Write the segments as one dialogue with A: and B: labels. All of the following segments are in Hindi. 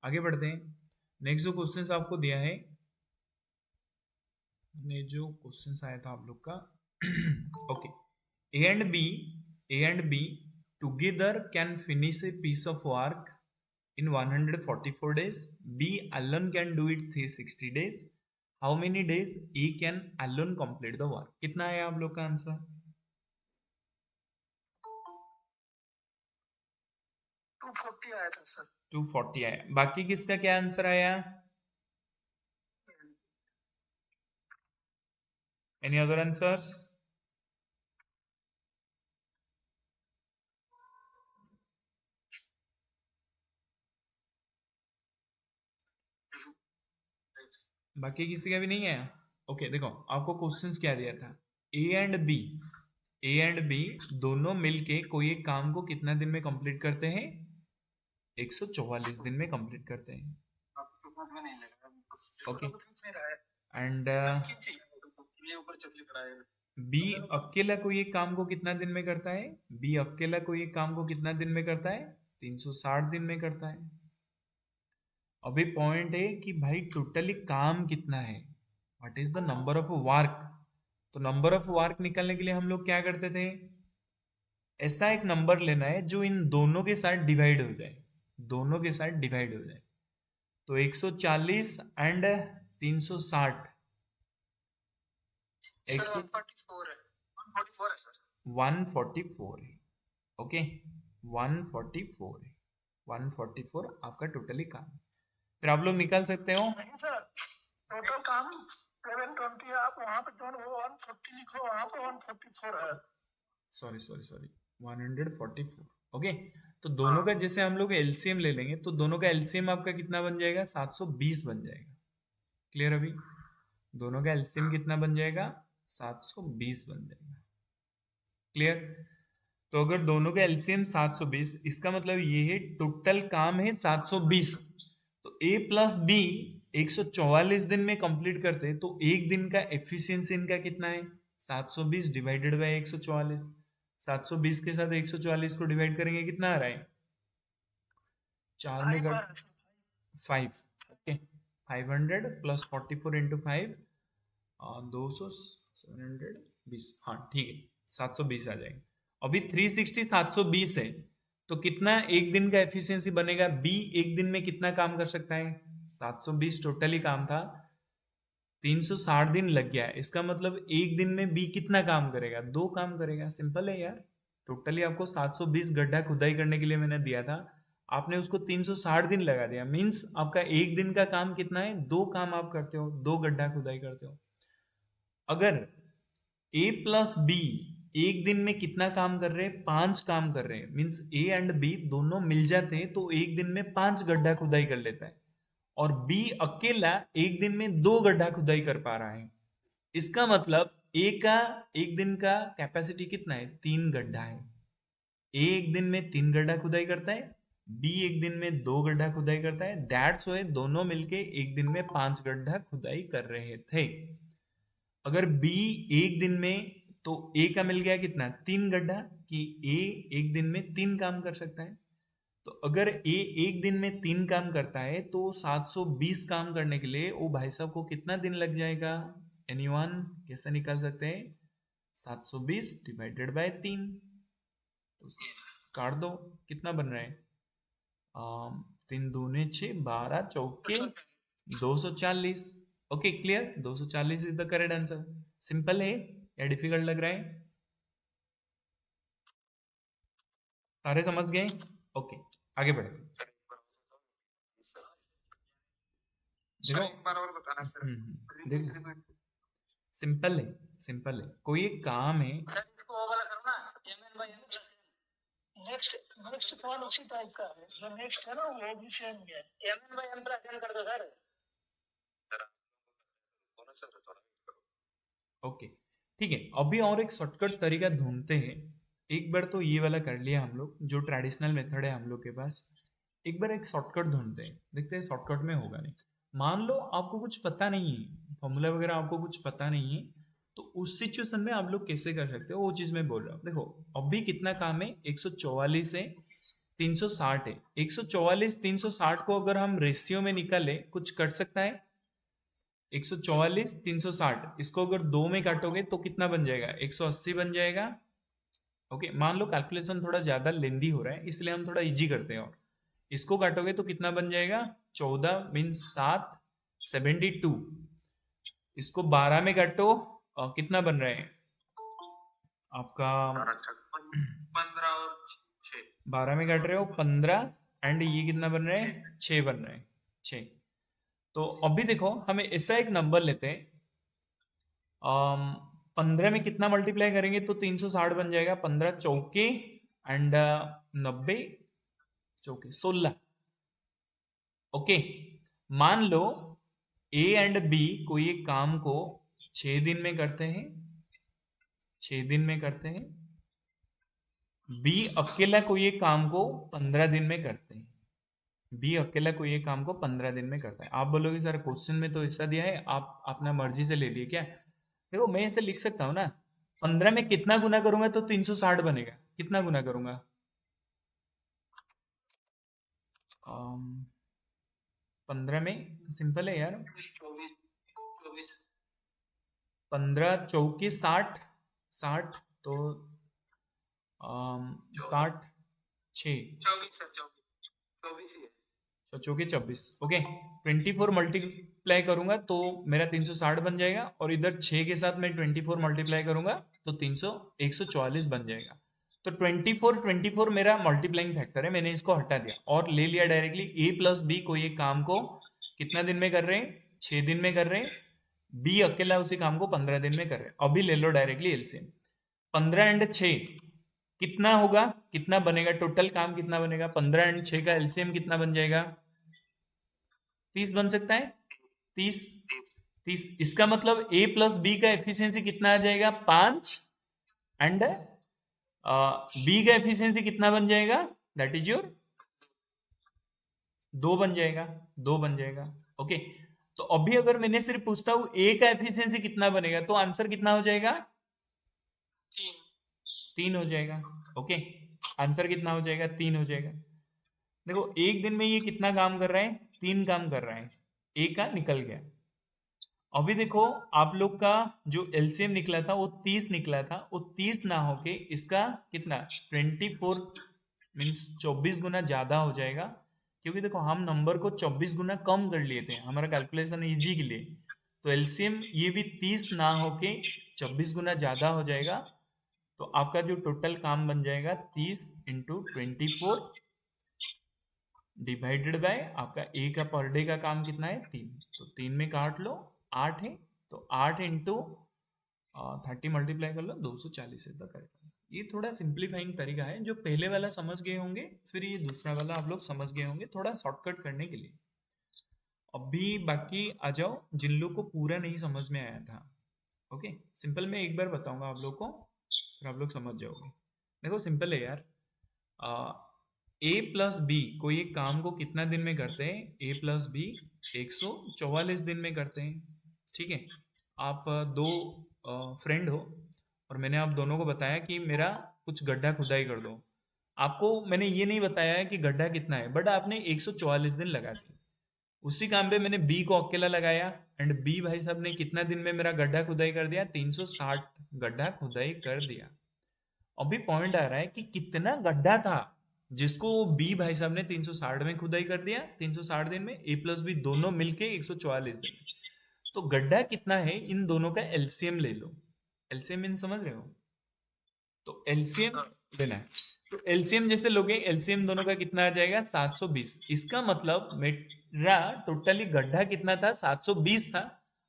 A: आगे बढ़ते हैं। नेक्स्ट जो क्वेश्चन आपको दिया है, ने जो क्वेश्चन आया था आप लोग का okay, A and B together can finish a piece of work in 144 days. B alone can do it 360 days. How many days A can alone complete the work? कितना आया आप लोग का आंसर?
B: 240 आया था सर।
A: 240 आया। बाकी किसका क्या आंसर आया? Any other answers? बाकी किसी का भी नहीं आया? ओके देखो, आपको क्वेश्चंस क्या दिया था, ए एंड बी दोनों मिलके कोई एक काम को कितना दिन में कंप्लीट करते हैं? 144 दिन में कंप्लीट करते हैं। ओके, एंड बी अकेला कोई एक काम को कितना दिन में करता है? बी अकेला कोई एक काम को कितना दिन में करता है? 360 दिन में करता है। अभी पॉइंट है कि भाई टोटली काम कितना है, what is the number of work. तो नंबर ऑफ वर्क निकालने के लिए हम लोग क्या करते थे, ऐसा एक नंबर लेना है जो इन दोनों के साथ डिवाइड हो जाए, दोनों के साथ डिवाइड हो जाए। तो 140 एंड 360
B: 144 है, 144 है सर,
A: 144 है। ओके 144 है, 144 आपका टोटली काम। फिर आप लोग निकाल सकते हो।
B: नहीं सर, टोटल काम 720 आप वहां पे जो 140 लिखो, वहां पे 144 है।
A: सॉरी 144। ओके, तो दोनों का जैसे हम लोग एलसीएम ले लेंगे तो दोनों का एलसीएम आपका कितना बन जाएगा? 720 बन जाएगा। क्लियर? अभी दोनों का एलसीएम कितना बन जाएगा? 720 बन जाएगा। क्लियर? तो अगर दोनों का एलसीएम 720, इसका मतलब ये है टोटल काम है 720। तो ए प्लस बी 144 दिन में कंप्लीट करते हैं, तो एक दिन का एफिशिएंसी इनका कितना है? 720 डिवाइडेड बाय 144। 720 के साथ 144 को डिवाइड करेंगे, कितना आ रहा है? 4 में कट 5। Okay 500 plus 44 into 5 200 720। हाँ ठीक है, 720 आ जाएगा। अभी 360 720 है, तो कितना एक दिन का एफिशिएंसी बनेगा? बी एक दिन में कितना काम कर सकता है? 720 टोटली काम था, 360 दिन लग गया है, इसका मतलब एक दिन में बी कितना काम करेगा? 2 काम करेगा। सिंपल है यार। टोटली आपको 720 गड्ढा खुदाई करने के लिए मैंने दिया था, आपने उसको 360 दिन लगा दिया, मीन्स आपका एक दिन का काम कितना है? 2 काम आप करते हो, 2 गड्ढा खुदाई करते हो। अगर ए प्लस बी एक दिन में कितना काम कर रहे हैं? 5 काम कर रहे हैं, मीन्स ए एंड बी दोनों मिल जाते हैं तो एक दिन में 5 गड्ढा खुदाई कर लेता है, और बी अकेला एक दिन में 2 गड्ढा खुदाई कर पा रहा है। इसका मतलब ए का एक दिन का कैपेसिटी कितना है? 3 गड्ढा है। ए एक दिन में 3 गड्ढा खुदाई करता है, बी एक दिन में 2 गड्ढा खुदाई करता है, दैट्स व्हाई दोनों मिलके एक दिन में 5 गड्ढा खुदाई कर रहे थे। अगर बी एक दिन में, तो ए का मिल गया कितना? 3 गड्ढा, कि ए एक दिन में 3 काम कर सकता है। तो अगर ए एक दिन में 3 काम करता है तो 720 काम करने के लिए वो भाई साहब को कितना दिन लग जाएगा? एनीवन कैसे निकाल सकते हैं? 720 डिवाइडेड बाय 3, तो काट दो, कितना बन रहा है? 3 दूने 6, 12 चौके 240। Okay clear, 240 is the correct answer. Simple है या डिफिकल्ट लग रहा है? सारे समझ गए? ओके आगे बढ़ते हैं। देखो
B: एक बार और बताना सर,
A: देखो सिंपल है, सिंपल है। कोई एक काम है,
B: इसको वो वाला करो ना, mn by n plus n। Next सवाल उसी टाइप का है, जो नेक्स्ट है ना वो भी सेम ही है। mn by n plus n कर दो सर।
A: ओके ठीक है। अभी और एक शॉर्टकट तरीका ढूंढते हैं। एक बार तो ये वाला कर लिया हम लोग, जो ट्रेडिशनल मेथड है हम लोग के पास। एक बार एक शॉर्टकट ढूंढते हैं, देखते हैं शॉर्टकट में होगा नहीं। मान लो आपको कुछ पता नहीं है, फॉर्मूला वगैरह आपको कुछ पता नहीं है, तो उस सिचुएशन में आप लोग कैसे कर सकते हो, वो चीज मैं बोल रहा हूँ। देखो अभी कितना काम है? 144 है, 360 है। 144 360 को अगर हम रेशियो में निकाले कुछ कट सकता है? 144 360 इसको अगर 2 में काटोगे तो कितना बन जाएगा? 180 बन जाएगा। ओके, मान लो कैलकुलेशन थोड़ा ज्यादा लेंदी हो रहा है इसलिए हम थोड़ा इजी करते हैं। और इसको काटोगे तो कितना बन जाएगा? 14 मीन 7 72। इसको 12 में काटो कितना बन रहा है आपका?
C: 15 और 6।
A: 12 में काट रहे हो 15 एंड ये कितना बन रहा है? 6 बन रहा है 6। तो अभी देखो हमें ऐसा एक नंबर लेते हैं 15 में कितना मल्टीप्लाई करेंगे तो 360 बन जाएगा। 15 चौके एंड 90 चौके 16। ओके, मान लो ए एंड बी कोई एक काम को 6 दिन में करते हैं, 6 दिन में करते हैं। बी अकेला कोई एक काम को 15 दिन में करते हैं। बी अकेला कोई एक काम को 15 दिन में करता है। आप बोलोगे सर क्वेश्चन में तो ऐसा दिया है, आप अपना मर्जी से ले लिए क्या? देखो मैं ऐसे लिख सकता हूँ ना, 15 में कितना गुना करूंगा तो 360 बनेगा। कितना गुना करूंगा? 15 में सिंपल है यार, 15 चौके 60 60 तो 60 6 चौके 24। ओके, 24 मल्टीप्लाई करूंगा तो मेरा 360 बन जाएगा और इधर 6 के साथ मैं 24 मल्टीप्लाई करूंगा तो 144 बन जाएगा। तो 24 मेरा मल्टीप्लाइंग फैक्टर है, मैंने इसको हटा दिया और ले लिया डायरेक्टली ए प्लस बी कोई एक काम को कितना दिन में कर रहे हैं? 6 दिन में कर रहे हैं। बी अकेला उसी काम को 15 दिन में कर रहे हैं। अभी ले लो डायरेक्टली एलसीएम। 15 एंड 6 कितना होगा? कितना बनेगा? टोटल काम कितना बनेगा? 15 एंड 6 का एलसीएम कितना बन जाएगा? 30 बन सकता है। 30 इसका मतलब ए प्लस बी का एफिशिएंसी कितना आ जाएगा? 5 एंड बी का एफिशिएंसी कितना बन जाएगा? दैट इज योर 2 बन जाएगा। 2 बन जाएगा। ओके, तो अभी अगर मैंने सिर्फ पूछता हूं ए का एफिशिएंसी कितना बनेगा तो आंसर कितना हो जाएगा? 3 हो जाएगा। ओके, आंसर कितना हो जाएगा? 3 हो जाएगा। देखो एक दिन में ये कितना काम कर रहा है? 3 काम कर रहा है। ए का निकल गया। अभी देखो आप लोग का जो एलसीएम निकला था वो 30 निकला था, वो 30 ना होके इसका कितना 24 मीन्स 24 गुना ज्यादा हो जाएगा। क्योंकि देखो हम नंबर को 24 गुना कम कर लिए थे हमारा कैलकुलेशन इजी के लिए, तो एलसीएम ये भी 30 ना होके 24 गुना ज्यादा हो जाएगा। तो आपका जो टोटल काम बन जाएगा 30 इंटू 24 डिवाइडेड बाय आपका ए का पर डे का काम कितना है? 3। तो 3 में काट लो 8 है, तो 8 इंटू 30 मल्टीप्लाई कर लो 240 इज द करेक्ट। ये थोड़ा सिंप्लीफाइंग तरीका है, जो पहले वाला समझ गए होंगे फिर ये दूसरा वाला आप लोग समझ गए होंगे, थोड़ा शॉर्टकट करने के लिए। अभी बाकी आ जाओ जिन लोग को पूरा नहीं समझ में आया था। ओके, सिंपल मैं एक बार बताऊंगा आप लोग को, फिर आप लोग समझ जाओगे। देखो सिंपल है यार, ए प्लस बी कोई एक काम को कितना दिन में करते हैं? ए प्लस बी 144 दिन में करते हैं। ठीक है, आप दो फ्रेंड हो और मैंने आप दोनों को बताया कि मेरा कुछ गड्ढा खुदाई कर दो। आपको मैंने ये नहीं बताया है कि गड्ढा कितना है, बट आपने 144 दिन लगा दिए। उसी काम पे मैंने बी को अकेला लगाया एंड बी भाई साहब ने कितना दिन में मेरा गड्ढा खुदाई कर दिया? 360 गड्ढा खुदाई कर दिया। अभी पॉइंट आ रहा है कि कितना गड्ढा था जिसको बी भाई साहब ने 360 में खुदाई कर दिया, 360 दिन में। ए प्लस बी दोनों मिलके 144 दिन में। तो गड्ढा कितना है इन दोनों का एलसीएम ले लो। एलसीएम इन समझ रहे हो? तो एलसीएम लेना है, तो एलसीएम जैसे लोगे एलसीएम दोनों का कितना आ जाएगा? 720। इसका मतलब मेरा टोटली गड्ढा कितना था? 720 था।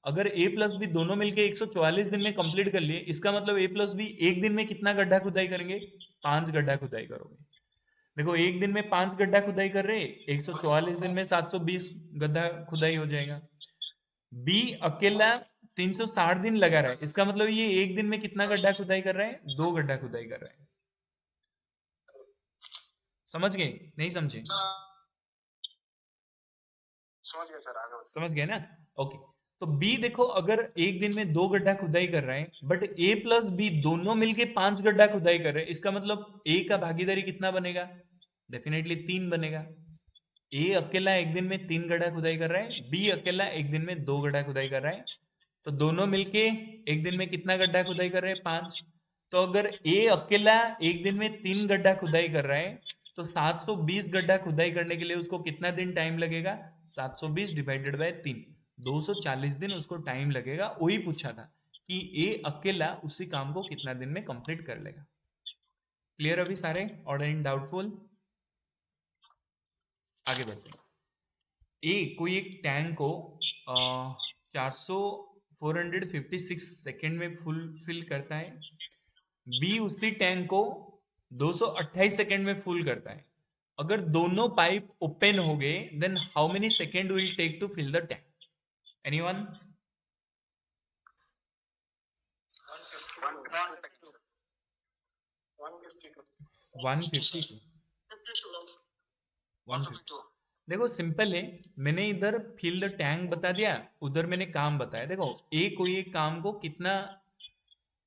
A: अगर ए प्लस बी दोनों मिलके 144 दिन में कंप्लीट कर लिए, इसका मतलब ए प्लस बी एक दिन में कितना गड्ढा खुदाई करेंगे? 5 गड्ढा खुदाई करोगे। देखो एक दिन में 5 गड्ढा खुदाई कर रहे, 144 दिन में 720 गड्ढा खुदाई हो जाएगा। बी अकेला 360 दिन लगा रहा है, इसका मतलब ये एक दिन में कितना गड्ढा खुदाई कर रहा है? 2 गड्ढा खुदाई कर रहा है। समझ गए? नहीं समझे?
C: समझ गया सर, आगे
A: समझ गए ना? ओके, तो बी देखो अगर एक दिन में 2 गड्ढा खुदाई कर रहे हैं, बट ए प्लस बी दोनों मिलके 5 गड्ढा खुदाई कर रहे हैं, इसका मतलब ए का भागीदारी कितना बनेगा? डेफिनेटली 3 बनेगा। ए अकेला एक दिन में 3 गड्ढा खुदाई कर रहा है, बी अकेला एक दिन में 2 गड्ढा खुदाई कर रहा है, तो दोनों मिलके एक दिन में कितना गड्ढा खुदाई कर रहे हैं? 5। तो अगर ए अकेला एक दिन में 3 गड्ढा खुदाई कर रहा है तो 720 गड्ढा खुदाई करने के लिए उसको कितना दिन टाइम लगेगा? 720 डिवाइडेड बाय 3, 240 दिन उसको टाइम लगेगा। वही पूछा था कि ए अकेला उसी काम को कितना दिन में कंप्लीट कर लेगा। क्लियर अभी सारे? और एनी डाउटफुल? आगे बढ़ते हैं। कोई एक टैंक को 456 सेकेंड में फुल फिल करता है। बी उसी टैंक को 228 सेकेंड में फुल करता है। अगर दोनों पाइप ओपन हो गए then how many second will take to fill the tank? Anyone? 152। 152। देखो सिंपल है, मैंने इधर फिल द टैंक बता दिया, उधर मैंने काम बताया। देखो ए कोई एक काम को कितना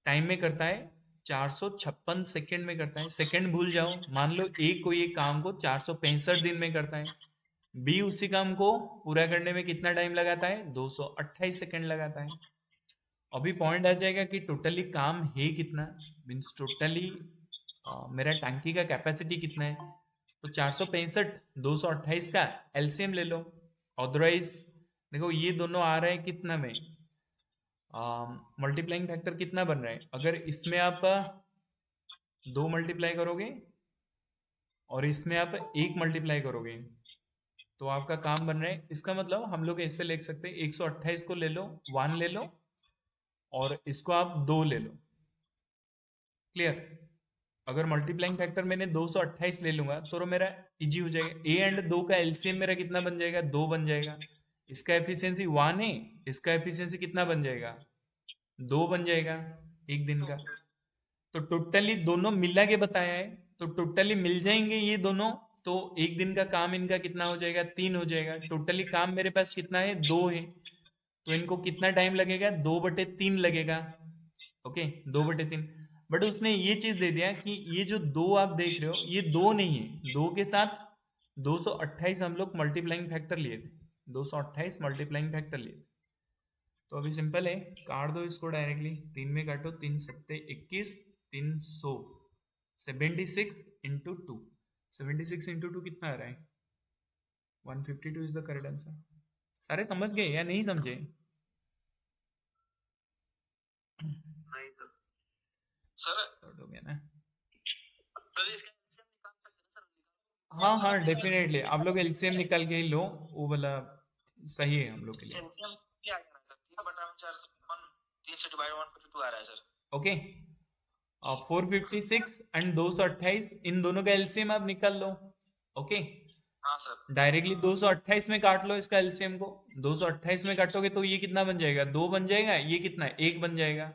A: टाइम में करता है? 456 सेकेंड में करता है। सेकेंड भूल जाओ, मान लो ए कोई एक काम को 465 दिन में करता है। बी उसी काम को पूरा करने में कितना टाइम लगाता है? 228 सेकेंड लगाता है। अभी पॉइंट आ जाएगा कि टोटली काम है कितना, मीन्स टोटली मेरा टंकी का कैपेसिटी कितना है। तो 465 228 का एलसीएम ले लो। अदरवाइज देखो ये दोनों आ रहे हैं कितना में, मल्टीप्लाइंग फैक्टर कितना बन रहा है? अगर इसमें आप 2 मल्टीप्लाई करोगे और इसमें आप 1 मल्टीप्लाई करोगे तो आपका काम बन रहा है। इसका मतलब हम लोग ऐसे लिख सकते हैं, 128 को ले लो, 1 ले लो और इसको आप 2 ले लो। क्लियर? अगर मल्टीप्लाइंग फैक्टर मैंने 228 ले लूंगा तो मेरा इजी हो जाएगा। ए एंड 2 का एलसीएम मेरा कितना बन जाएगा? 2 बन जाएगा। इसका एफिशिएंसी 1 है, इसका एफिशिएंसी कितना बन जाएगा? 2 बन जाएगा एक दिन का। तो टोटली दोनों मिला के बताया है, तो टोटली मिल जाएंगे ये दोनों, तो एक दिन का काम इनका कितना हो जाएगा? 3 हो जाएगा। टोटली काम मेरे पास कितना है? 2 है। तो इनको कितना टाइम लगेगा? 2/3 लगेगा। ओके, 2/3। बट उसने ये चीज दे दिया कि ये जो 2 आप देख रहे हो ये 2 नहीं है, 2 के साथ 228 हम लोग मल्टीप्लाइंग फैक्टर लिए थे, 228 मल्टीप्लाइंग फैक्टर लिए थे। तो अभी सिंपल है, काट दो इसको डायरेक्टली। 3 में काटो, 3 सत्ते 21, 300, 76 इंटू 2। 76 इंटू 2 कितना आ रहा है? 152 इज द करेक्ट आंसर। सारे समझ गए या नहीं समझे?
C: नहीं सर
A: हो गया ना?
B: सर इसका LCM निकाल सकते हैं सर?
A: हाँ हाँ डेफिनेटली, आप लोग एलसीएम निकाल के ही लो, वो वाला सही है हम लोग के लिए।
B: LCM क्या करा सकते हैं? बट हम 456 3 से डिवाइड 152 आ रहा है सर।
A: ओके, 456 एंड 228 इन दोनों का एलसीएम आप निकाल लो। ओके,
C: हाँ सर
A: डायरेक्टली 228 में काट लो इसका एलसीएम को। 228 में काटोगे तो ये कितना बन जाएगा? 2 बन जाएगा। ये कितना है? 1 बन जाएगा।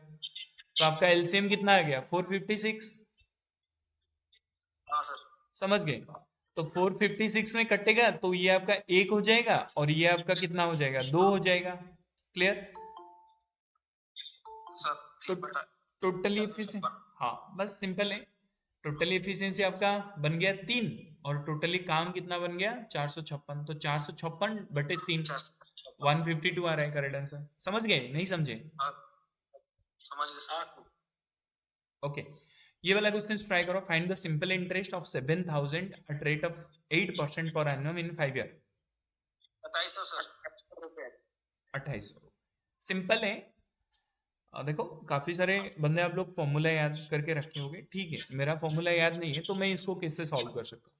A: तो आपका एलसीएम कितना आ गया? 456।
C: हाँ सर
A: समझ गए? तो 456 में कटेगा तो ये आपका 1 हो जाएगा और ये आपका कितना हो जाएगा? 2 हो जाएगा। क्लियर?
C: सर
A: तो टोटली एफिशिएंसी, हाँ बस सिंपल है, टोटली एफिशिएंसी आपका बन गया 3 और टोटली काम कितना बन गया? 456। तो 456/3, 152 आ रहा है करेक्ट आंसर। समझ गए? नहीं समझे?
C: समझ गए सर।
A: ओके, ये वाला क्वेश्चन ट्राई करो। Find the simple interest of 7000 at rate of 8% per annum in 5 year.
C: 2700 sir.
A: 2800। Simple है। देखो काफी सारे बंदे आप लोग फॉर्मूला याद करके रखे होंगे, ठीक है, मेरा फॉर्मूला याद नहीं है तो मैं इसको कैसे सॉल्व कर सकता हूँ?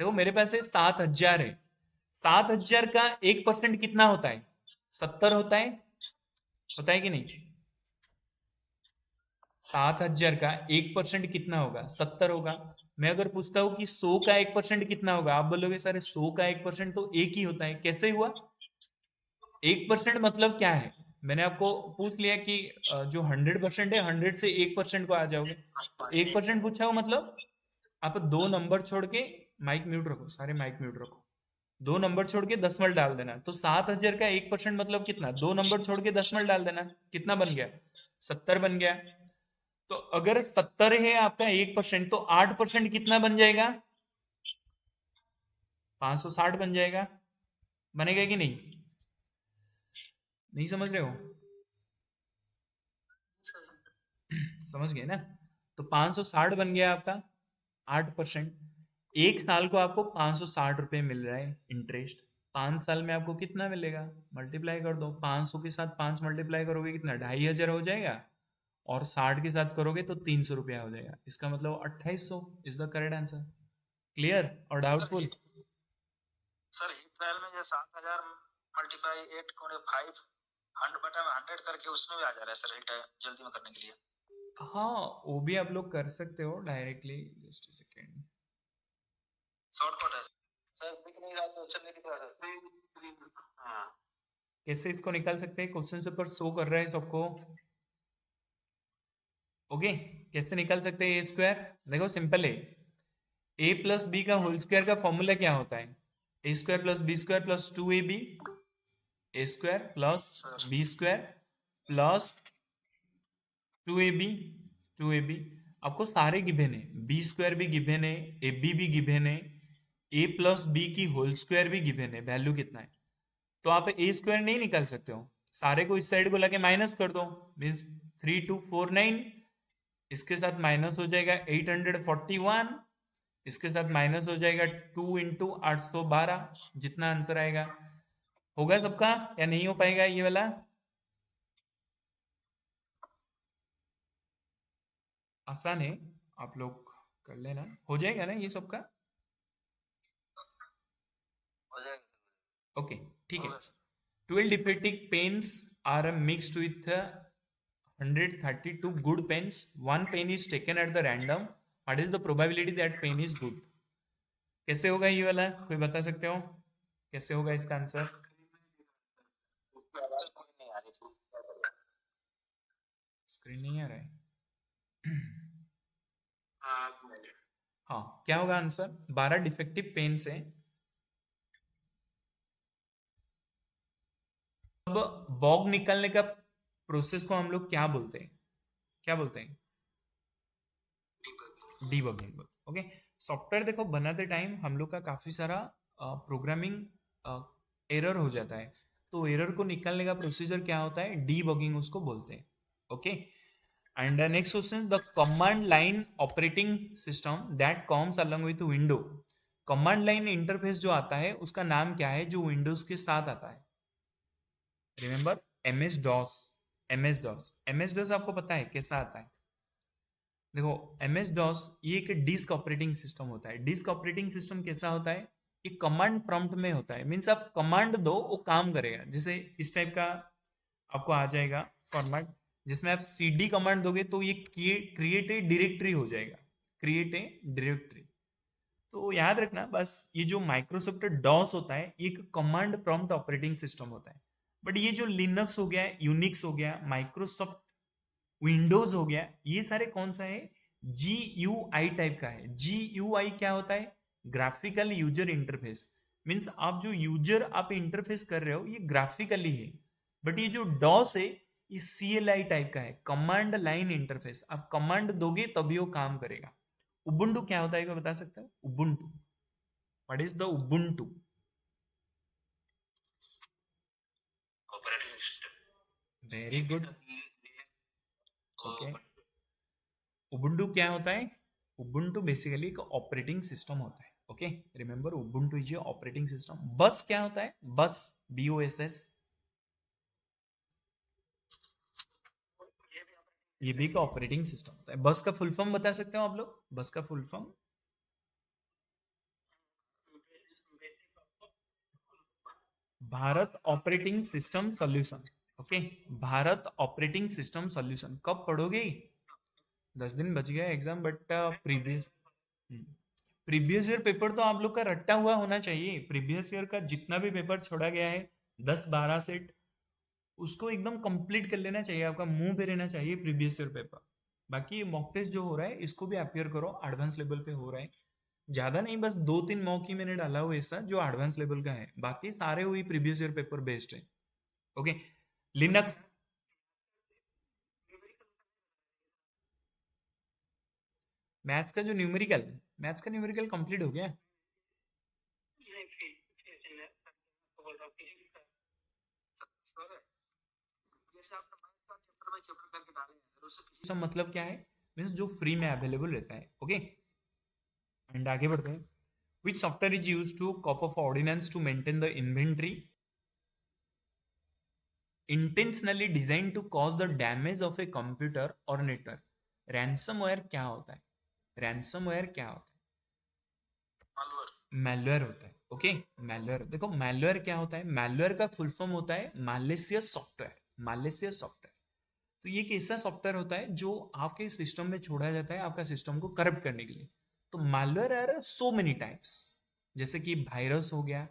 A: देखो मेरे पास है 7000 है, 7000 का 1% कितना होता है? 70 होता है कि नहीं? 7000 का 1% कितना होगा? 70 होगा। मैं अगर पूछता हूं कि 100 का 1% कितना होगा, आप बोलोगे सर 100 का 1% तो 1 ही होता है। कैसे हुआ? 1% मतलब क्या है? मैंने आपको पूछ लिया कि जो 100% है 100 से 1% को आ जाओगे, तो 1% पूछा हो मतलब आप 2 नंबर छोड़ के, माइक म्यूट रखो, सारे माइक म्यूट रखो, 2 नंबर छोड़ के दशमलव डाल देना। तो 7000 का 1% मतलब कितना? 2 नंबर छोड़ के दशमलव डाल देना, कितना बन गया? 70 बन गया। तो अगर 70 है आपका 1% तो 8% कितना बन जाएगा? 560 बन जाएगा, बनेगा कि नहीं? नहीं समझ रहे हो? समझ गए ना? तो 560 बन गया आपका 8%। एक साल को आपको 560 रुपये मिल रहा है इंटरेस्ट। 5 साल में आपको कितना मिलेगा? मल्टीप्लाई कर दो, 500 के साथ 5 मल्टीप्लाई करोगे कितना? 2500 हो जाएगा, और 60 के साथ करोगे तो 300 रुपया हो जाएगा। इसका मतलब 2800 is the correct answer. Clear और डाउटफुल?
C: सर हिट ट्रायल में जो 7000 मल्टीप्लाई 8 बटा में 100 करके उसमें भी आ जा रहा है सर, हिट जल्दी में करने के लिए।
A: हाँ, वो भी आप लोग कर सकते हो directly. Just a second,
C: shortcut है सर, दिख नहीं रहा, क्वेश्चन नहीं दिख रहा सर। हाँ
A: कैसे इसको निकाल सकते हैं? क्वेश्चन पेपर शो कर रहा है सबको। ओके, कैसे निकाल सकते हैं ए स्क्वायर? देखो सिंपल है, ए प्लस बी का होल स्क्वायर का फॉर्मूला क्या होता है? A square plus B square plus 2ab, A square plus B square plus 2ab। 2ab आपको सारे गिवन है, बी स्क्वायर भी गिवन है, ए बी भी गिवन है, ए प्लस बी की होल स्क्वायर भी गिवन है, वैल्यू कितना है। तो आप ए स्क्वायर नहीं निकाल सकते हो, सारे को इस साइड को लाके माइनस कर दो, मीन्स 3249। इसके साथ माइनस हो जाएगा 841, इसके साथ माइनस हो जाएगा 2 इंटू 812, जितना आंसर आएगा। होगा सबका या नहीं हो पाएगा ये वाला? आसान है, आप लोग कर लेना, हो जाएगा ना ये सबका?
C: हो जाएगा।
A: ओके ठीक है।
C: होगा sir.
A: 12 defective pens are mixed with 132 good pens. One pen is taken at the random. What is the probability that pen is good? कैसे होगा ये वाला, कोई बता सकते हो कैसे होगा इसका आंसर?
C: आवाज कोई नहीं आ रही, क्या करें?
A: स्क्रीन नहीं आ रहा है।
C: हाँ
A: हाँ, क्या होगा आंसर? 12 डिफेक्टिव पेन्स है। अब बॉग निकालने का प्रोसेस को हम लोग क्या बोलते हैं? क्या बोलते हैं? डीबगिंग। ओके, सॉफ्टवेयर देखो बनाते टाइम हम लोग का काफी सारा प्रोग्रामिंग एरर हो जाता है, तो एरर को निकालने का प्रोसीजर क्या होता है? डीबगिंग उसको बोलते हैं। Okay, and next question, the command line operating system that comes along with window. Command line interface जो आता है उसका नाम क्या है जो विंडोज के साथ आता है? Remember, MS DOS. MS DOS, MS DOS आपको पता है कैसा आता है? देखो, एमएस डॉस ये एक डिस्क ऑपरेटिंग सिस्टम होता है। डिस्क ऑपरेटिंग सिस्टम कैसा होता है? ये कमांड प्रॉम्प्ट में होता है, मीन्स आप कमांड दो वो काम करेगा। जैसे इस टाइप का आपको आ जाएगा फॉर्मेट, जिसमें आप cd कमांड दोगे तो ये क्रिएट ए डायरेक्टरी हो जाएगा, क्रिएट ए डायरेक्टरी। तो याद रखना बस, ये जो माइक्रोसॉफ्ट डॉस होता है ये एक कमांड प्रॉम्प्ट ऑपरेटिंग सिस्टम होता है। बट ये जो लिनक्स हो गया, यूनिक्स हो गया, माइक्रोसॉफ्ट विंडोज हो गया, ये सारे कौन सा है? GUI टाइप का है। GUI क्या होता है? Graphical user interface. मीन्स आप जो यूजर आप इंटरफेस कर रहे हो ये ग्राफिकली है। बट ये जो डॉस है ये CLI टाइप का है, कमांड लाइन इंटरफेस। आप कमांड दोगे तभी वो काम करेगा। उबुंटू क्या होता है, क्या बता सकते हो? Ubuntu, what is the Ubuntu?
C: Operating system.
A: Very good. Okay, Ubuntu क्या होता है? उबुंटू बेसिकली एक ऑपरेटिंग सिस्टम होता है। Okay, remember Ubuntu is operating system. बस क्या होता है? बस, BOSS, ये भी एक ऑपरेटिंग सिस्टम होता है। बस का फुल फॉर्म बता सकते हो आप लोग? बस का full form? Bharat operating system solution. Okay, Bharat operating system solution कब पढ़ोगे? 10 दिन बच गया exam, but previous year paper तो आप लोग का रट्टा हुआ होना चाहिए। प्रीवियस ईयर का जितना भी पेपर छोड़ा गया है 10-12 सेट, उसको एकदम कंप्लीट कर लेना चाहिए, आपका मुंह पे रहना चाहिए प्रीवियस ईयर पेपर। बाकी मॉक टेस्ट जो हो रहा है इसको भी अपियर करो, एडवांस लेवल पे हो रहा है। ज्यादा नहीं, बस 2-3 मॉक ही मैंने डाला हुआ ऐसा जो एडवांस लेवल का है, बाकी सारे हुई प्रीवियस ईयर पेपर बेस्ड है। ओके, लिनक्स, मैथ्स का न्यूमेरिकल कंप्लीट हो गया।
C: सर जैसे आपने मैथ का चैप्टर बाय चैप्टर करके डाले हैं सर, उससे किसी
A: इसका मतलब क्या है, मीन्स जो फ्री में अवेलेबल रहता है. ओके, एंड आगे बढ़ते हैं. Which software is use to cop of ordinance to maintain the inventory intentionally design to cause the damage of a computer और नेटवर्क. रैंसमवेयर क्या होता है? रैंसमवेयर क्या होता है?
C: मालवेयर
A: मैलवेयर होता है. Okay, malware. देखो मैलवेयर क्या होता है? मैलवेयर का फुल फॉर्म होता है मैलिशियस सॉफ्टवेयर. Malicious software. तो ये एक ऐसा सॉफ्टवेयर होता है जो आपके सिस्टम में छोड़ा जाता है आपका सिस्टम को करप्ट करने के लिए. तो malware are so many types, जैसे कि वायरस हो गया,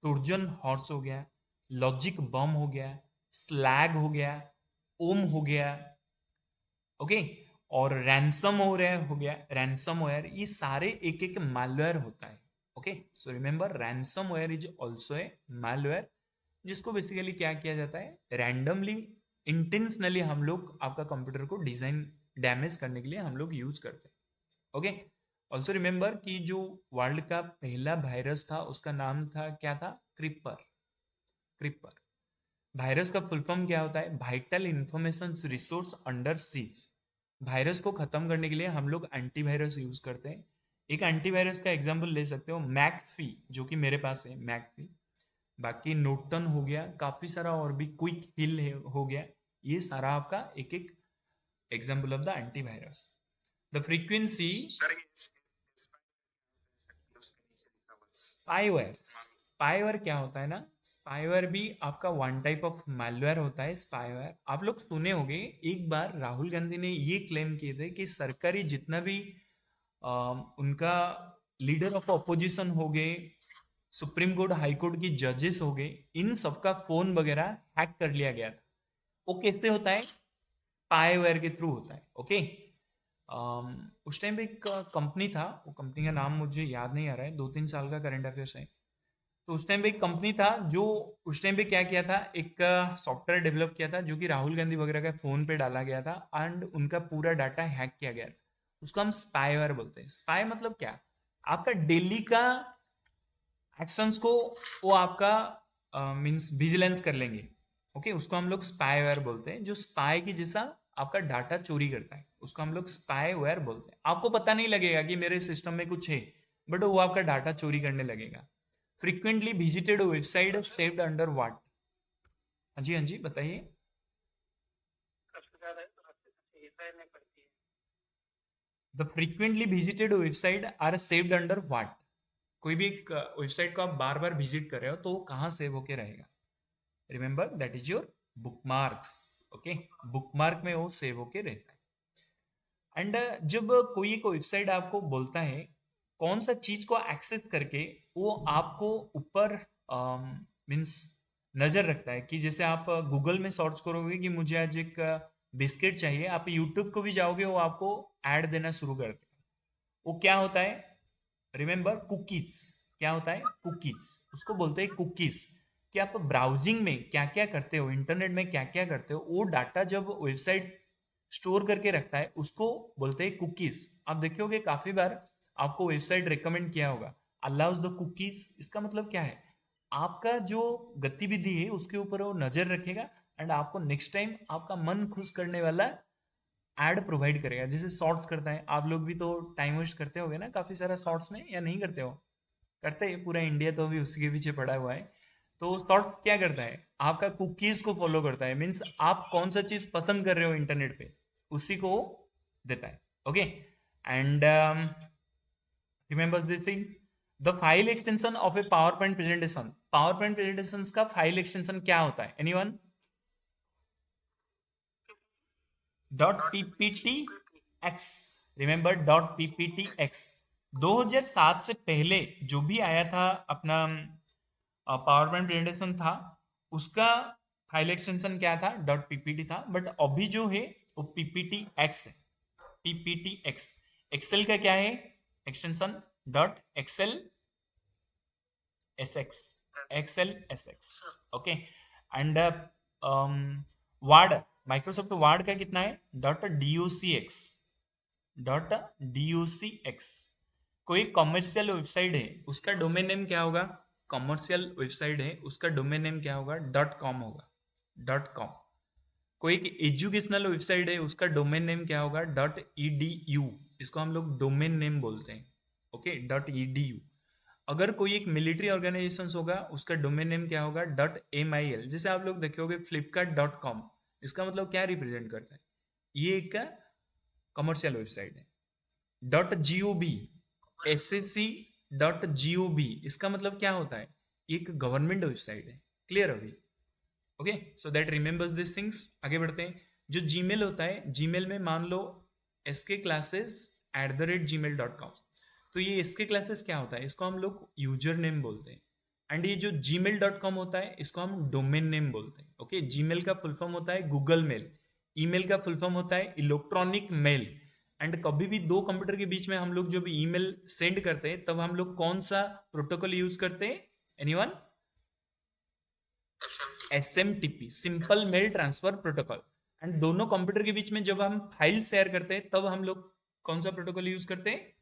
A: ट्रोजन हॉर्स हो गया, लॉजिक बम हो गया, स्लैग हो गया, ओम हो गया. ओके, और रैंसमवेयर हो गया. रैंसमवेयर, ये सारे एक एक मैलवेयर होता है. Okay, so remember ransomware is also a malware, जिसको बेसिकली क्या किया जाता है, रैंडमली इंटेंशनली हम लोग आपका कंप्यूटर को डिजाइन डैमेज करने के लिए हम लोग यूज करते हैं. ओके, ऑल्सो रिमेंबर कि जो वर्ल्ड का पहला वायरस था उसका नाम था क्या था? क्रिपर. क्रिपर. वायरस का फुल फॉर्म क्या होता है? Vital information resource under seize. Virus को खत्म करने के लिए हम लोग एंटीवायरस यूज करते हैं. एक एंटीवायरस का एग्जांपल ले सकते हो मैकफी, जो कि मेरे पास है मैकफी. बाकी नोटन हो गया, काफी सारा और भी, क्विक हिल हो गया. ये सारा आपका एक एक example of the antivirus. The frequency
C: sir
A: spyware. Spyware क्या होता है ना, स्पाईवेयर भी आपका वन टाइप ऑफ मैलवेयर होता है. स्पाईवेयर आप लोग सुने होंगे, एक बार राहुल गांधी ने ये क्लेम किए थे कि सरकारी जितना भी उनका लीडर ऑफ अपोजिशन हो गए, सुप्रीम कोर्ट हाई कोर्ट की जजेस हो गए, इन सबका फोन वगैरह हैक कर लिया गया था. वो कैसे होता है? स्पाईवेयर के थ्रू होता है. ओके, उस टाइम पे एक कंपनी था, वो कंपनी का नाम मुझे याद नहीं आ रहा है, 2-3 साल का करंट अफेयर्स है. तो उस टाइम पे एक कंपनी था जो उस टाइम पे क्या किया था, एक सॉफ्टवेयर डेवलप किया था जो कि राहुल गांधी वगैरह के फोन पे डाला गया था एंड उनका पूरा डाटा हैक किया गया था. उसको हम स्पाईवेयर बोलते हैं. स्पाई मतलब क्या? आपका डेली का एक्शंस को वो आपका मींस विजिलेंस कर लेंगे. ओके, उसको हम लोग स्पाईवेयर बोलते हैं. जो स्पाई की जैसा आपका डाटा चोरी करता है उसको हम लोग स्पाईवेयर बोलते हैं. आपको पता नहीं लगेगा कि मेरे सिस्टम में कुछ है, बट वो आपका डाटा चोरी करने लगेगा. Frequently visited website saved under what? हाँ जी, हाँ जी, बताइए. The frequently visited website R saved under what? कोई भी एक वेबसाइट को आप बार बार विजिट कर रहे हो तो वो कहाँ सेव होके रहेगा? Remember that is your bookmarks. Okay, bookmark में वो सेव होके रहता है. एंड जब कोई एक वेबसाइट आपको बोलता है कौन सा चीज को एक्सेस करके वो आपको ऊपर मीन्स नजर रखता है, कि जैसे आप गूगल में सर्च करोगे कि मुझे आज एक बिस्किट चाहिए, आप यूट्यूब को भी जाओगे वो आपको ऐड देना शुरू कर देगा. वो क्या होता है? Remember cookies. क्या होता है? कुकीज. उसको बोलते हैं कुकीज. कि आप ब्राउजिंग में क्या क्या करते हो, इंटरनेट में क्या क्या करते हो, वो डाटा जब वेबसाइट स्टोर करके रखता है उसको बोलते हैं कुकीज. आप देखोगे काफी बार आपको वेबसाइट रिकमेंड किया होगा अलाउज द कुकीज. इसका मतलब क्या है? आपका जो गतिविधि है उसके ऊपर वो नजर रखेगा एंड आपको नेक्स्ट टाइम आपका मन खुश करने वाला एड प्रोवाइड करेगा. जैसे शॉर्ट्स करता है, आप लोग भी तो टाइम वेस्ट करते होगे ना काफी सारा शॉर्ट्स में, या नहीं करते हो? करते हैं, पूरा इंडिया तो अभी उसी के पीछे पड़ा हुआ है. तो शॉर्ट्स क्या करता है? आपका कुकीज को फॉलो करता है. मीन्स आप कौन सा चीज पसंद कर रहे हो इंटरनेट पे उसी को देता है. Okay, and remembers this thing. The file extension of A power point presentation. Power point presentation का फाइल एक्सटेंशन क्या होता है? एनीवन? .pptx. Remember .pptx. 2007 से पहले जो भी आया था अपना पावर पॉइंट प्रेजेंटेशन था उसका फाइल एक्सटेंशन क्या था? .ppt था. बट अभी जो है वो pptx है. pptx. एक्सेल का क्या है extension? .xl sx. Excel sx. Okay, and Word, Microsoft Word का कितना है? .docx. .docx. कोई कमर्शियल वेबसाइट है उसका डोमेन नेम क्या होगा? कमर्शियल वेबसाइट है उसका डोमेन नेम क्या होगा? .com होगा, .com। कोई एक एजुकेशनल वेबसाइट है उसका डोमेन नेम क्या होगा? .edu। इसको हम लोग डोमेन नेम बोलते हैं, ओके, .edu। अगर कोई एक मिलिट्री ऑर्गेनाइजेशन होगा उसका डोमेन नेम क्या होगा? .mil। जैसे आप लोग देखोगे flipkart.com, इसका मतलब क्या रिप्रेजेंट करता है? ये एक कमर्शियल वेबसाइट है। .gov, SSC.gov, इसका मतलब क्या होता है? एक गवर्नमेंट वेबसाइट है। क्लियर अभी? Okay, so that remembers this things. आगे बढ़ते हैं। जो जीमेल होता है, जीमेल में मान लो skclasses@gmail.com, तो ये एसके क्लासेस क्या होता है? इसको हम लोग यूजर नेम बोलते हैं। एंड ये जो gmail.com होता है इसको हम डोमेन नेम बोलते हैं। ओके, जीमेल का फुल फॉर्म होता है गूगल मेल, ईमेल का फुल फॉर्म होता है इलेक्ट्रॉनिक मेल। एंड कभी भी दो कंप्यूटर के बीच में हम लोग जब ईमेल सेंड करते हैं तब हम लोग कौन सा प्रोटोकॉल यूज करते हैं? Anyone? SMTP, simple mail transfer protocol. And दोनों कंप्यूटर के बीच में जब हम फाइल शेयर करते हैं तब हम लोग कौन सा प्रोटोकॉल यूज करते हैं?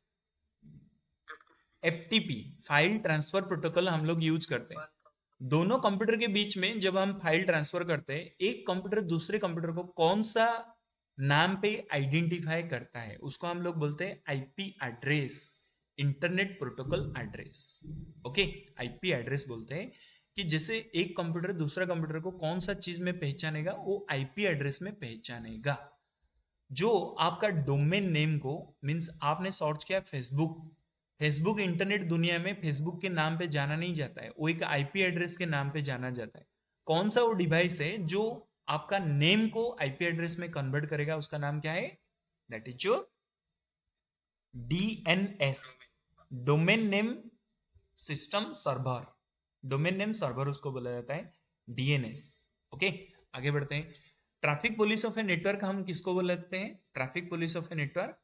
A: FTP, फाइल ट्रांसफर प्रोटोकॉल हम लोग यूज करते हैं। दोनों कंप्यूटर के बीच में जब हम फाइल ट्रांसफर करते हैं, एक कंप्यूटर दूसरे कंप्यूटर को कौन सा नाम पे आइडेंटिफाई करता है उसको हम लोग बोलते हैं IP address, internet protocol address. Okay, IP address बोलते हैं कि जैसे एक कंप्यूटर दूसरा कंप्यूटर को कौन सा चीज में पहचानेगा, वो IP एड्रेस में पहचानेगा। जो आपका डोमेन नेम को मीन्स आपने सर्च किया फेसबुक इंटरनेट दुनिया में फेसबुक के नाम पे जाना नहीं जाता है, वो एक IP एड्रेस के नाम पे जाना जाता है। कौन सा वो डिवाइस है जो आपका नेम को IP एड्रेस में कन्वर्ट करेगा, उसका नाम क्या है? That is your DNS, domain name system server. Domain name server उसको बोला जाता है DNS। ओके, आगे बढ़ते हैं। Traffic police of a network हम किसको बोलते हैं? Traffic police of a network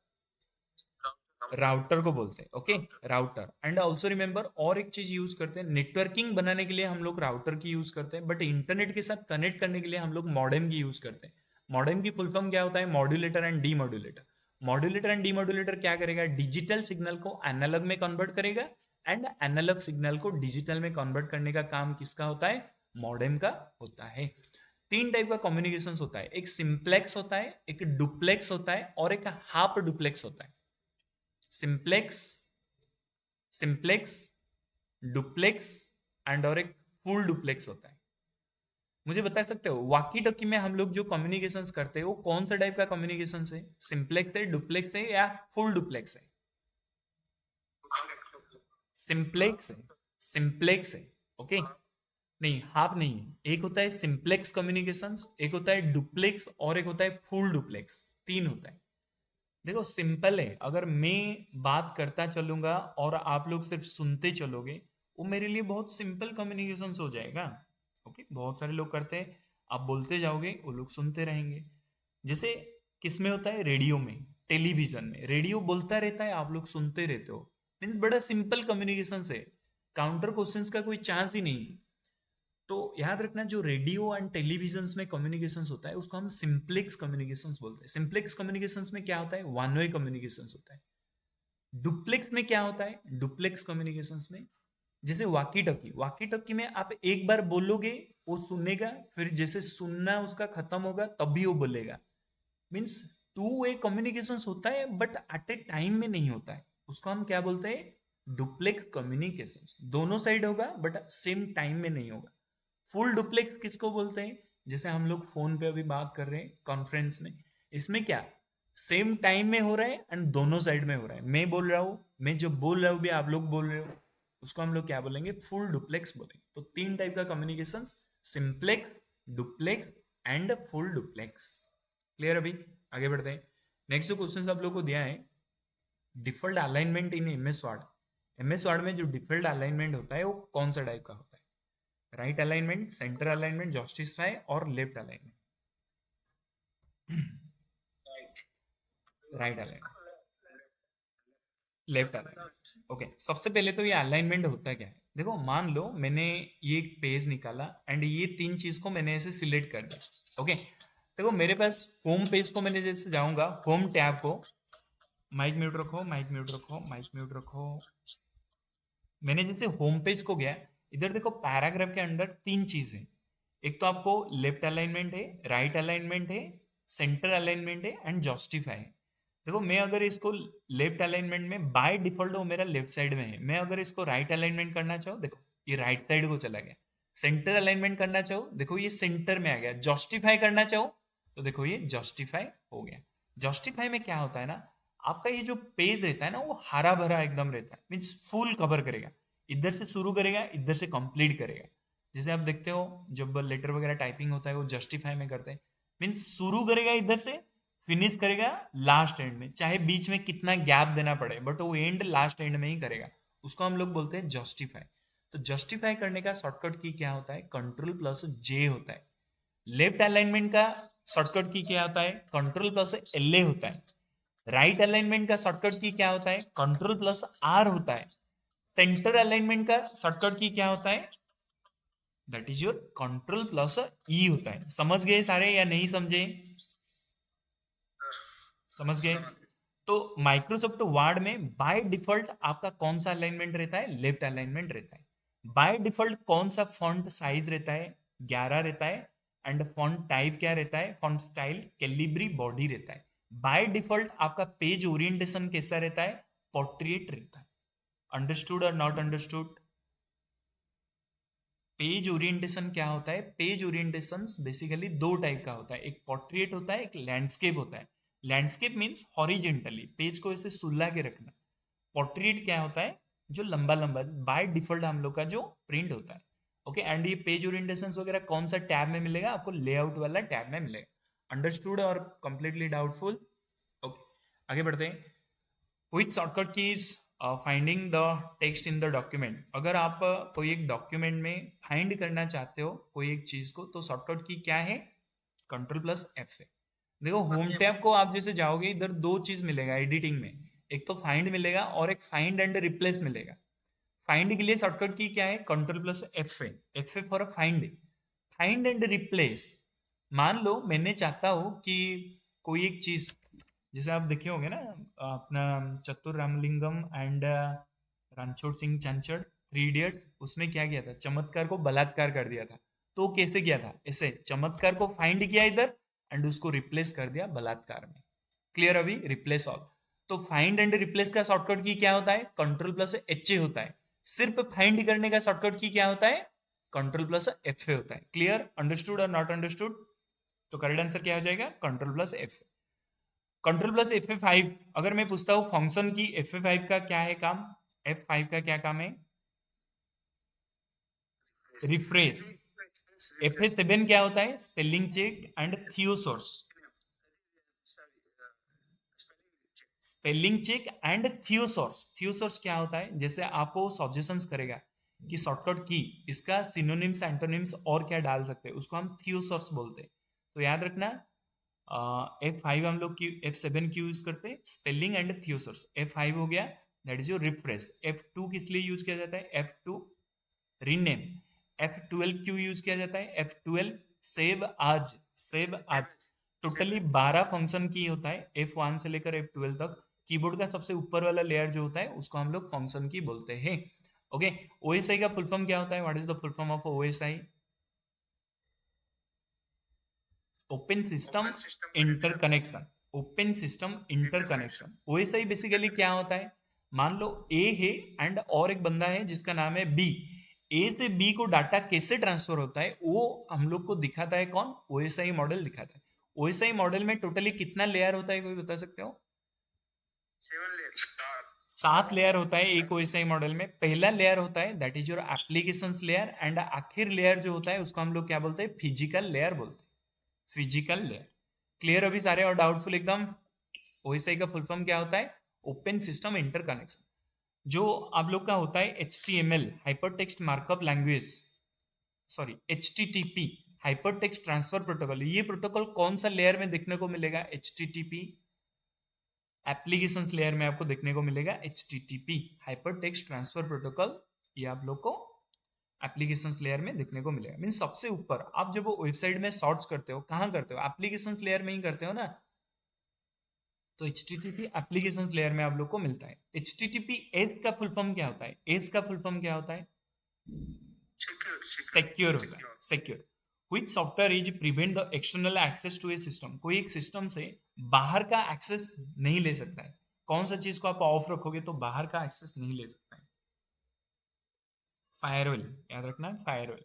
A: router को बोलते हैं। Okay, router. And also remember और एक चीज यूज करते हैं, नेटवर्किंग बनाने के लिए हम लोग राउटर की यूज करते हैं, बट इंटरनेट के साथ कनेक्ट करने के लिए हम लोग मॉडेम की यूज करते हैं। मॉडेम की फुल फॉर्म क्या होता है? Modulator and demodulator. Modulator and demodulator क्या करेगा? डिजिटल सिग्नल को एनालॉग में कन्वर्ट करेगा एंड एनालॉग सिग्नल को डिजिटल में कन्वर्ट करने का काम किसका होता है? मॉडेम का होता है। तीन टाइप का कम्युनिकेशन होता है, एक सिंप्लेक्स होता है, एक डुप्लेक्स होता है और एक हाफ डुप्लेक्स होता है। सिंप्लेक्स, डुप्लेक्स एंड और एक फुल डुप्लेक्स होता है। मुझे बता सकते हो वॉकी टॉकी में हम लोग जो कम्युनिकेशंस करते हैं वो कौन सा टाइप का कम्युनिकेशन है? सिंप्लेक्स है, डुप्लेक्स है या फुल डुप्लेक्स है? सिंप्लेक्स है। ओके, नहीं, हाफ नहीं है। एक होता है सिंप्लेक्स कम्युनिकेशंस, एक होता है डुप्लेक्स और एक होता है फुल डुप्लेक्स। तीन होता है। देखो सिंपल है, अगर मैं बात करता चलूंगा और आप लोग सिर्फ सुनते चलोगे वो मेरे लिए बहुत सिंपल कम्युनिकेशन हो जाएगा। ओके, बहुत सारे लोग करते हैं, आप बोलते जाओगे वो लोग सुनते रहेंगे। जैसे किस में होता है? रेडियो में, टेलीविजन में। रेडियो बोलता रहता है, आप लोग सुनते रहते हो। मीन्स बड़ा सिंपल कम्युनिकेशन है, काउंटर क्वेश्चंस का कोई चांस ही नहीं। तो याद रखना, जो रेडियो एंड टेलीविजन में कम्युनिकेशंस होता है उसको हम सिंप्लेक्स कम्युनिकेशंस बोलते हैं। सिंप्लेक्स कम्युनिकेशंस में क्या होता है? वन वे कम्युनिकेशंस होता है। डुप्लेक्स में क्या होता है? डुप्लेक्स कम्युनिकेशंस में जैसे वॉकी टॉकी में आप एक बार बोलोगे वो सुनेगा, फिर जैसे सुनना उसका खत्म होगा तभी वो बोलेगा। मीन्स टू वे कम्युनिकेशंस होता है बट एट ए टाइम में नहीं होता है, उसको हम क्या बोलते हैं? Duplex communications. दोनों साइड होगा बट सेम टाइम में नहीं होगा। फुल डुप्लेक्स किसको बोलते हैं? जैसे हम लोग फोन पे अभी बात कर रहे हैं कॉन्फ्रेंस में, इसमें क्या सेम टाइम में हो रहा है एंड दोनों साइड में हो रहा है। मैं बोल रहा हूं, मैं जो बोल रहा हूं भी आप लोग बोल रहे हो, उसको हम लोग क्या बोलेंगे? फुल डुप्लेक्स बोलेंगे। तो तीन टाइप का communication, simplex, duplex and full duplex. Clear? अभी आगे बढ़ते हैं। नेक्स्ट जो क्वेश्चन आप लोग को दिया है, डिफॉल्ट अलाइनमेंट इन MS वर्ड। MS वर्ड में जो डिफॉल्ट अलाइनमेंट होता है वो कौन सा टाइप का होता है? Right alignment, centre alignment, justify और left alignment? Right alignment, left alignment. Okay, सबसे पहले तो ये अलाइनमेंट होता क्या है? देखो मान लो मैंने ये एक पेज निकाला एंड ये तीन चीज को मैंने ऐसे सिलेक्ट कर दिया। ओके, देखो मेरे पास होम पेज को मैंने जैसे जाऊंगा, होम टैब को, माइक म्यूट रखो, माइक म्यूट रखो, माइक म्यूट रखो। मैंने जैसे होम पेज को गया, इधर देखो पैराग्राफ के अंदर 3 चीज है। एक तो आपको लेफ्ट अलाइनमेंट है, राइट अलाइनमेंट है, सेंटर अलाइनमेंट है एंड जस्टिफाई है। देखो मैं अगर इसको लेफ्ट अलाइनमेंट में बाय डिफॉल्ट वो मेरा लेफ्ट साइड में है, मैं अगर इसको राइट अलाइनमेंट करना चाहूँ देखो ये राइट साइड को चला गया। सेंटर अलाइनमेंट करना चाहो देखो ये सेंटर में आ गया। जस्टिफाई करना चाहो तो देखो ये जस्टिफाई हो गया। जस्टिफाई में क्या होता है ना, आपका ये जो पेज रहता है ना वो हरा भरा एकदम रहता है, मीन्स फुल कवर करेगा, इधर से शुरू करेगा इधर से कंप्लीट करेगा। जैसे आप देखते हो जब लेटर वगैरह टाइपिंग होता है वो जस्टिफाई में करते हैं, मीन्स शुरू करेगा इधर से फिनिश करेगा लास्ट एंड में, चाहे बीच में कितना गैप देना पड़े बट वो एंड लास्ट एंड में ही करेगा, उसको हम लोग बोलते हैं जस्टिफाई। तो जस्टिफाई करने का शॉर्टकट की क्या होता है, कंट्रोल प्लस जे होता है। लेफ्ट अलाइनमेंट का शॉर्टकट की क्या होता है, कंट्रोल प्लस एल ए होता है। राइट अलाइनमेंट का शॉर्टकट की क्या होता है, कंट्रोल प्लस आर होता है। सेंटर अलाइनमेंट का शॉर्टकट की क्या होता है, that is your control plus E होता है। समझ गए सारे या नहीं समझे, समझ गए। तो माइक्रोसॉफ्ट वर्ड में बाय डिफॉल्ट आपका कौन सा अलाइनमेंट रहता है, लेफ्ट अलाइनमेंट रहता है। बाय डिफॉल्ट कौन सा फॉन्ट साइज रहता है, 11 रहता है। एंड फॉन्ट टाइप क्या रहता है, फॉन्ट स्टाइल कैलिब्री बॉडी रहता है। बाय डिफॉल्ट आपका पेज ओरिएंटेशन कैसा रहता है, पोर्ट्रेट रहता है। अंडरस्टूड और नॉट अंडरस्टूड। पेज ओरिएंटेशन क्या होता है, पेज ओरिएंटेशन बेसिकली दो टाइप का होता है, एक पोर्ट्रेट होता है, एक लैंडस्केप होता है। लैंडस्केप मीन्स हॉरिजेंटली पेज को ऐसे सुल्ला के रखना। पोर्ट्रेट क्या होता है, जो लंबा लंबा बाय डिफॉल्ट हम लोग का जो प्रिंट होता है। ओके एंड ये पेज ओरिएंटेशन वगैरह कौन सा टैब में मिलेगा, आपको लेआउट वाला टैब में मिलेगा। अंडरस्टूड और कंप्लीटली डाउटफुल। ओके आगे बढ़ते हैं। Which shortcut keys finding the text in the document. अगर आप कोई एक डॉक्यूमेंट में फाइंड करना चाहते हो कोई एक चीज को तो शॉर्टकट की क्या है, कंट्रोल प्लस एफ है। देखो होम टैब को आप जैसे जाओगे इधर दो चीज मिलेगा एडिटिंग में, एक तो फाइंड मिलेगा और एक फाइंड एंड रिप्लेस मिलेगा। फाइंड के लिए शॉर्टकट की क्या है, कंट्रोल प्लस एफ है। एफ है for find. Find and replace, मान लो मैंने चाहता हूं कि कोई एक चीज, जैसे आप देखे होंगे ना अपना चतुर रामलिंगम एंड रणछोड़ सिंह चांचड़ 3 इडियट्स, उसमें क्या किया था, चमत्कार को बलात्कार कर दिया था। तो कैसे किया था, ऐसे चमत्कार को फाइंड किया इधर एंड उसको रिप्लेस कर दिया बलात्कार में। क्लियर अभी, रिप्लेस ऑल। तो फाइंड एंड रिप्लेस का शॉर्टकट की क्या होता है, कंट्रोल प्लस एच ए होता है। सिर्फ फाइंड करने का शॉर्टकट की क्या होता है, कंट्रोल प्लस एफ ए होता है। क्लियर, अंडरस्टूड और नॉट अंडरस्टूड। तो करेक्ट आंसर क्या हो जाएगा, control plus F. Control plus F5। अगर मैं पूछता हूं फंक्शन की F5 का क्या है काम, F5 का क्या काम है, रिफ्रेश। F7 क्या होता है, spelling check and thesaurus. Spelling check and thesaurus. Thesaurus क्या होता है, जैसे आपको सजेशंस करेगा कि शॉर्टकट की इसका सिनोनिम्स एंटोनिम्स और क्या डाल सकते हैं, उसको हम थियोसोर्स बोलते हैं। तो याद रखना F5 हम लोग F7 क्यों यूज करते हैं, स्पेलिंग एंड थियोसोर्स। F5 हो गया that is your refresh. F2 किस लिए यूज किया जाता है, F2 रीनेम। F12 क्यों यूज किया जाता है, F12 सेव आज, सेव आज। टोटली 12 फंक्शन की होता है F1 से लेकर F12 तक। कीबोर्ड का सबसे ऊपर वाला लेयर जो होता है उसको हम लोग फंक्शन की बोलते हैं। ओके OSI का फुल फॉर्म क्या होता है, what is the full form of OSI, open system interconnection. Open system interconnection. OSI basically क्या होता है, मान लो ए है एंड और एक बंदा है जिसका नाम है बी। ए से बी को डाटा कैसे ट्रांसफर होता है वो हम लोग को दिखाता है कौन, OSI मॉडल दिखाता है। OSI मॉडल में टोटली कितना लेयर होता है, कोई बता सकते हो, 7 लेयर होता है एक OSI मॉडल में। पहला लेयर होता है that is your applications layer and आखिर लेयर जो होता है उसको हम लोग क्या बोलते हैं, फिजिकल लेयर बोलते हैं, फिजिकल लेयर। क्लियर अभी सारे और डाउटफुल एकदम। OSI का फुल फॉर्म क्या होता है, ओपन सिस्टम इंटरकनेक्शन। जो आप लोग का होता है HTML hyper text markup language, sorry HTTP hyper text transfer protocol, ये प्रोटोकॉल कौन सा लेयर में देखने को मिलेगा, HTTP एप्लीकेशंस लेयर में आपको देखने को मिलेगा HTTP hyper text transfer protocol. ये आप लोग को एप्लीकेशंस लेयर में देखने को मिलेगा। मीन सबसे ऊपर आप जब वेबसाइट में सर्च करते हो कहां करते हो, एप्लीकेशंस लेयर में ही करते हो ना। तो HTTP एप्लीकेशंस लेयर में आप लोग को मिलता है। HTTPS का फुल फॉर्म क्या होता है, एस का फुल फॉर्म क्या होता है, सिक्योर होता है, secure. Which software is prevent the external access to a system, कोई एक सिस्टम से बाहर का एक्सेस नहीं ले सकता है। कौन सा चीज को आप ऑफ रखोगे तो बाहर का एक्सेस नहीं ले सकता है? फायरवॉल, याद रखना है, फायरवॉल।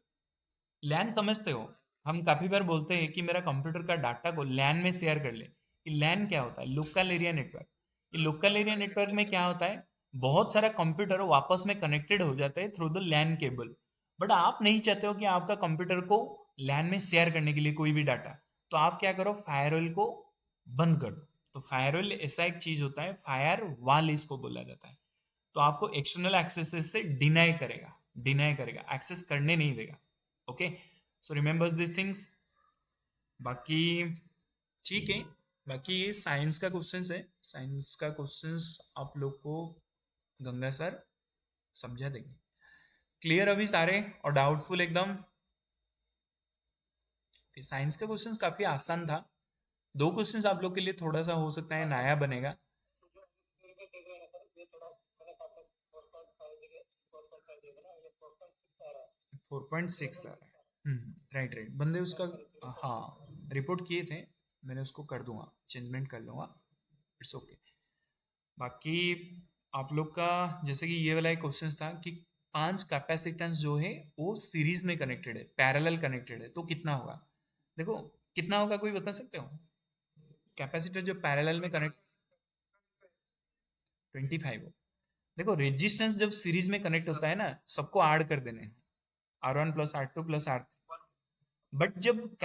A: लैन समझते हो, हम काफी बार बोलते हैं कि मेरा कंप्यूटर का डाटा को लैन में शेयर कर ले। ये लैन क्या होता है? Local area network. ये लोकल एरिया नेटवर्क में क्या होता है, बहुत सारा कंप्यूटर वापस में कनेक्टेड हो जाते हैं through the LAN cable. But आप नहीं चाहते हो कि आपका कंप्यूटर को लैन में शेयर करने के लिए कोई भी डाटा, तो आप क्या करो, फायरवॉल को बंद कर दो। तो फायरवॉल ऐसा एक चीज होता है, फायर वॉल इसको बोला जाता है। तो आपको एक्सटर्नल एक्सेस से डिनाई करेगा, एक्सेस करने नहीं देगा। Okay, so remember this things. बाकी ठीक है, बाकी ये साइंस का क्वेश्चन है, साइंस का क्वेश्चन आप लोग को गंगा सर समझा देंगे। क्लियर अभी सारे और डाउटफुल एकदम? साइंस का क्वेश्चन काफी आसान था। 2 क्वेश्चंस आप लोग के लिए थोड़ा सा हो सकता है नया बनेगा। 4.6 आ रहा है। राइट राइट, बंदे उसका हाँ रिपोर्ट किए थे, मैंने उसको कर दूंगा, चेंजमेंट कर लूंगा, इट्स ओके। बाकी आप लोग का जैसे कि ये वाला एक क्वेश्चन था कि 5 कैपेसिटेंस जो है वो सीरीज में कनेक्टेड है, पैरेलल कनेक्टेड है, तो कितना होगा? देखो कितना होगा, कोई बता सकते हो? कैपेसिटर जो पैरेलल में कनेक्ट 25 हो। देखो रेजिस्टेंस जब सीरीज में कनेक्ट होता है ना, सबको ऐड कर देने हैं, R1 plus R2 plus R3। But जब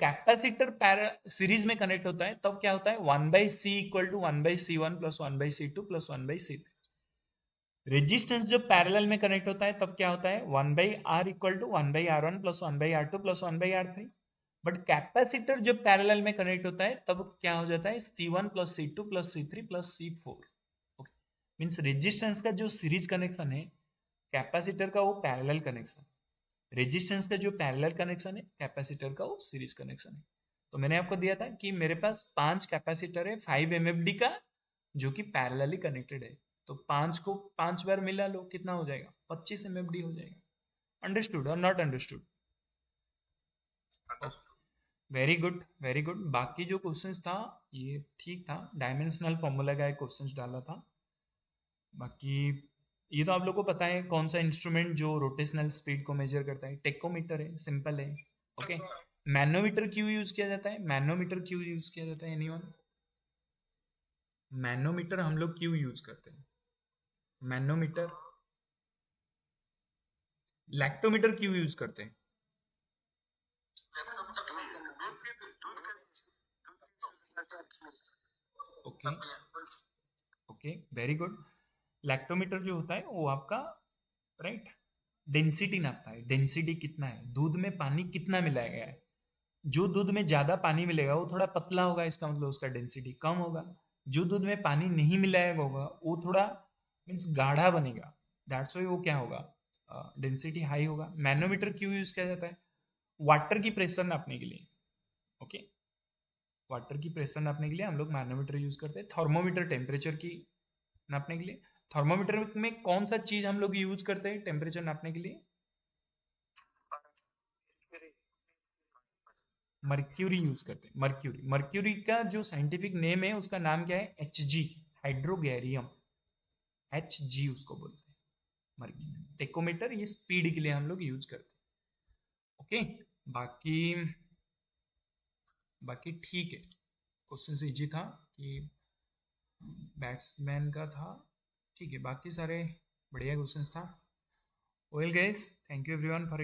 A: कैपेसिटर सीरीज में कनेक्ट होता है तब क्या होता है, 1/C equal to 1/C1 plus 1/C2 plus 1/C3। Resistance जब पैरेलल में कनेक्ट होता है तब क्या होता है, 1/R equal to 1/R1 plus 1/R2 plus 1/R3। But capacitor जब पैरेलल में कनेक्ट होता है तब क्या हो जाता है, C1 plus C2 plus C3 plus C4। Okay, means resistance का जो सीरीज कनेक्शन है, कैपेसिटर का वो पैरेलल कनेक्शन, रेजिस्टेंस का जो पैरेलल कनेक्शन है, कैपेसिटर का वो सीरीज कनेक्शन है। तो मैंने आपको दिया था कि मेरे पास 5 कैपेसिटर है 5 MFD का, जो कि पैरेलली कनेक्टेड है। तो 5 को 5 बार मिला लो, कितना हो जाएगा, 25 MFD हो जाएगा। अंडरस्टूड और not understood? Very good, very good. बाकी जो क्वेश्चंस था ये ठीक था, डायमेंशनल फॉर्मूला का एक क्वेश्चंस डाला था। बाकी ये तो आप लोग को पता है कौन सा इंस्ट्रूमेंट जो रोटेशनल स्पीड को मेजर करता है, टेकोमीटर है, सिंपल है। ओके, मैनोमीटर क्यों यूज किया जाता है, मैनोमीटर क्यों यूज किया जाता है, एनीवन? मैनोमीटर हम लोग क्यों यूज करते हैं, मैनोमीटर? लैक्टोमीटर क्यों यूज करते हैं? Okay okay, very good. Lactometer जो होता है वो आपका राइट डेंसिटी नापता है, डेंसिटी कितना है, दूध में पानी कितना मिलाया गया है। जो दूध में ज्यादा पानी मिलेगा वो थोड़ा पतला होगा, इसका मतलब उसका डेंसिटी कम होगा। जो दूध में पानी नहीं मिलाया होगा वो थोड़ा मीन्स गाढ़ा बनेगा, दैट्स वाई वो क्या होगा, डेंसिटी हाई होगा। मैनोमीटर क्यों यूज किया जाता है, वाटर की प्रेशर नापने के लिए। ओके, वाटर की प्रेशर नापने के लिए हम लोग मैनोमीटर यूज करते हैं। थर्मोमीटर टेम्परेचर की नापने के लिए। थर्मोमीटर में कौन सा चीज हम लोग यूज करते हैं टेम्परेचर नापने के लिए? मर्क्यूरी यूज करते हैं, मर्क्यूरी। मर्क्यूरी का जो साइंटिफिक नेम है उसका नाम क्या है, Hg, हाइड्रोगैरियम, Hg उसको बोलते हैं मर्क्यूरी। टेकोमीटर ये स्पीड के लिए हम लोग यूज करते हैं। ओके, बाकी ठीक है, क्वेश्चन इजी था कि बैट्समैन का था, ठीक है, बाकी सारे बढ़िया क्वेश्चंस था। Well guys, thank you everyone for